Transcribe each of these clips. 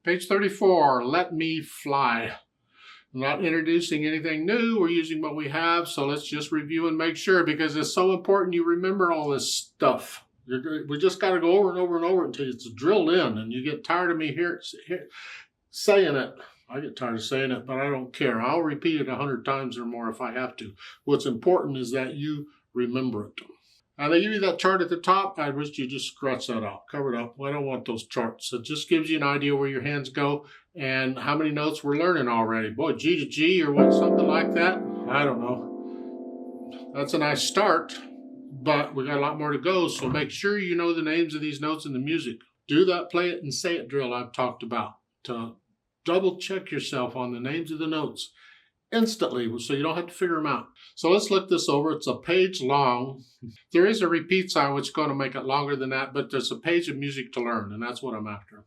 Page 34, Let Me Fly. I'm not introducing anything new. We're using what we have, so let's just review and make sure, because it's so important you remember all this stuff. We just got to go over and over and over until it's drilled in, and you get tired of me saying it. I get tired of saying it, but I don't care. I'll repeat it 100 times or more if I have to. What's important is that you remember it. And they give you that chart at the top. I wish you just scratch that out, cover it up. I don't want those charts. It just gives you an idea where your hands go and how many notes we're learning already. Boy, G to G or what, something like that. I don't know. That's a nice start, but we got a lot more to go. So make sure you know the names of these notes in the music. Do that play it and say it drill I've talked about to double check yourself on the names of the notes instantly, so you don't have to figure them out. So let's look this over. It's a page long. There is a repeat sign which is going to make it longer than that, but there's a page of music to learn, and that's what I'm after.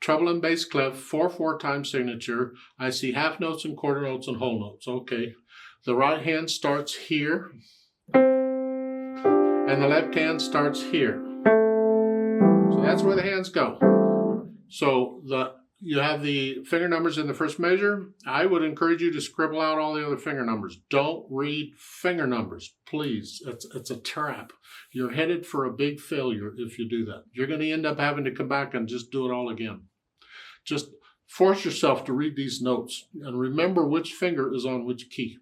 Treble and bass clef, 4/4 time signature. I see half notes and quarter notes and whole notes. Okay. The right hand starts here, and the left hand starts here. So that's where the hands go. So you have the finger numbers in the first measure. I would encourage you to scribble out all the other finger numbers. Don't read finger numbers, please. It's a trap. You're headed for a big failure if you do that. You're going to end up having to come back and just do it all again. Just force yourself to read these notes and remember which finger is on which key.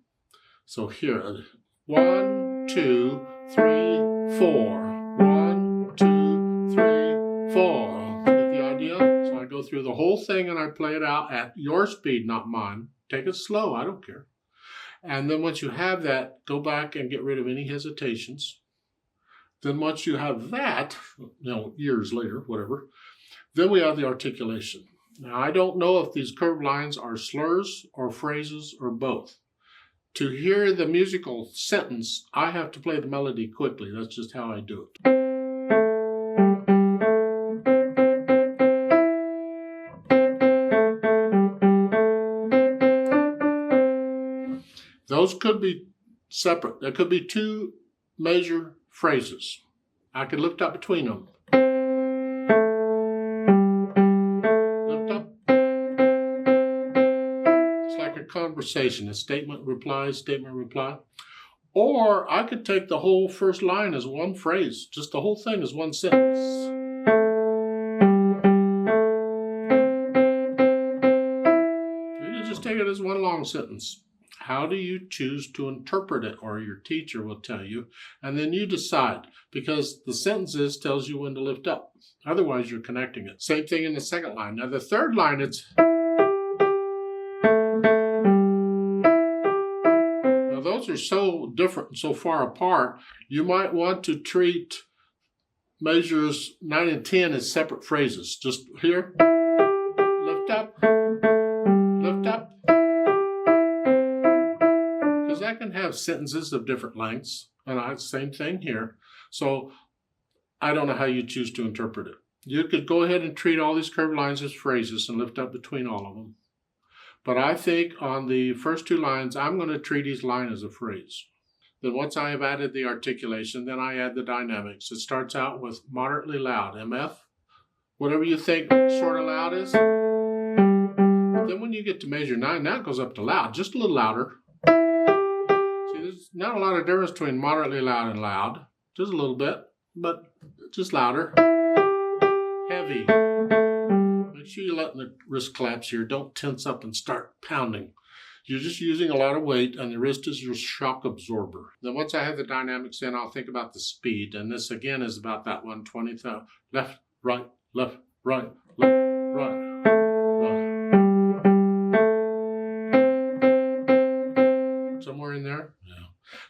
So here, 1, 2, 3, 4. 1, 2, 3, 4. I go through the whole thing and I play it out at your speed, not mine. Take it slow, I don't care. And then once you have that, go back and get rid of any hesitations. Then once you have that, years later, whatever, then we have the articulation. Now, I don't know if these curved lines are slurs or phrases or both. To hear the musical sentence, I have to play the melody quickly. That's just how I do it. Those could be separate. There could be two measure phrases. I could lift up between them. Lift up. It's like a conversation, a statement, reply, statement, reply. Or I could take the whole first line as one phrase, just the whole thing as one sentence. You can just take it as one long sentence. How do you choose to interpret it? Or your teacher will tell you, and then you decide, because the sentences tells you when to lift up. Otherwise, you're connecting it. Same thing in the second line. Now, the third line, it's... Now, those are so different and so far apart, you might want to treat measures 9 and 10 as separate phrases. Just here, lift up, lift up. I can have sentences of different lengths, and same thing here. So I don't know how you choose to interpret it. You could go ahead and treat all these curved lines as phrases and lift up between all of them. But I think on the first two lines, I'm going to treat each line as a phrase. Then once I have added the articulation, then I add the dynamics. It starts out with moderately loud, MF, whatever you think short of loud is. But then when you get to measure 9, now it goes up to loud, just a little louder. There's not a lot of difference between moderately loud and loud. Just a little bit, but just louder. Heavy. Make sure you let the wrist collapse here. Don't tense up and start pounding. You're just using a lot of weight, and the wrist is your shock absorber. Then once I have the dynamics in, I'll think about the speed. And this, again, is about that 120. Left, right, left, right, left, right. Somewhere in there? Yeah.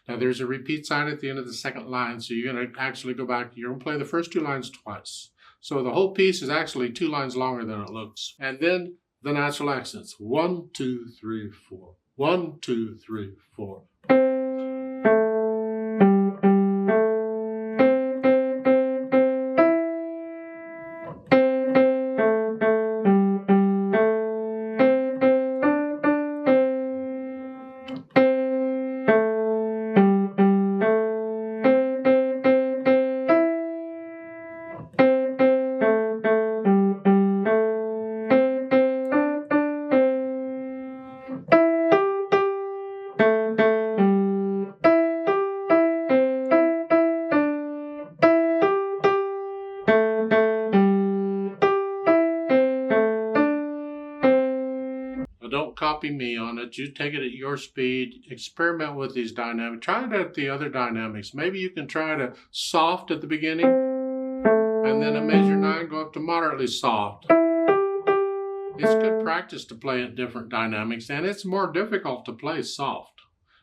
Now there's a repeat sign at the end of the second line, so you're going to actually go back. You're going to play the first two lines twice. So the whole piece is actually 2 lines longer than it looks. And then the natural accents. 1, 2, 3, 4. 1, 2, 3, 4. Don't copy me on it. You take it at your speed. Experiment with these dynamics. Try it at the other dynamics. Maybe you can try to soft at the beginning, and then a measure 9 go up to moderately soft. It's good practice to play at different dynamics, and it's more difficult to play soft,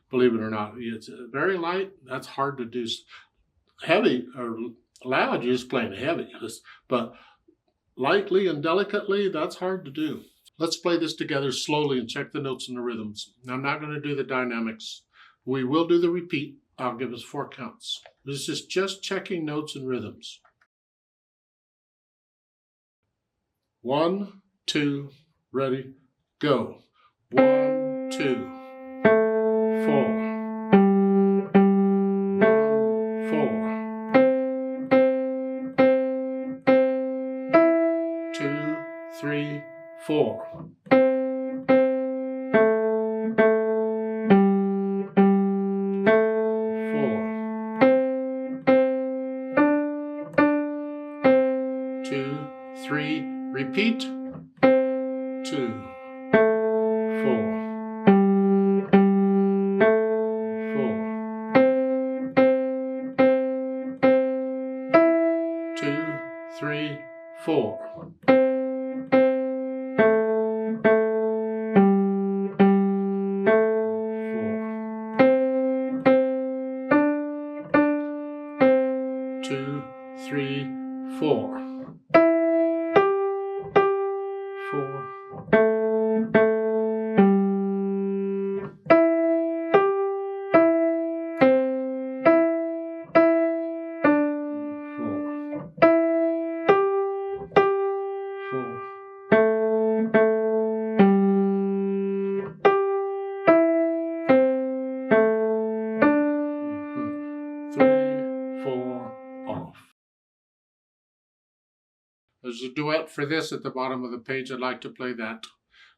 believe it or not. It's very light. That's hard to do. Heavy or loud, you're just playing heavy. But lightly and delicately, that's hard to do. Let's play this together slowly and check the notes and the rhythms. Now, I'm not going to do the dynamics. We will do the repeat. I'll give us 4 counts. This is just checking notes and rhythms. 1, 2, ready, go. 1, 2, 4. 2, 3, 4. 2, 3, repeat. 2, 4, 2, 3, 4. 2, 3, 4. 4. 3, 4, off. There's a duet for this at the bottom of the page. I'd like to play that.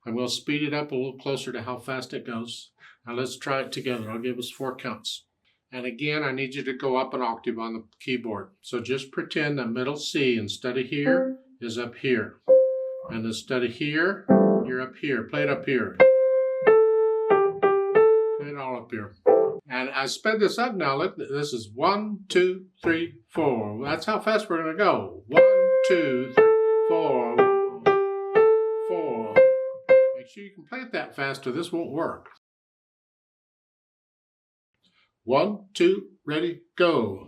And we'll speed it up a little closer to how fast it goes. Now let's try it together. I'll give us 4 counts. And again, I need you to go up an octave on the keyboard. So just pretend the middle C instead of here is up here. And instead of here, you're up here. Play it up here. Play it all up here. And I sped this up now. Look, this is 1, 2, 3, 4. That's how fast we're going to go. 1, 2, 3, 4. 4. Make sure you can play it that fast or this won't work. 1, 2, ready, go.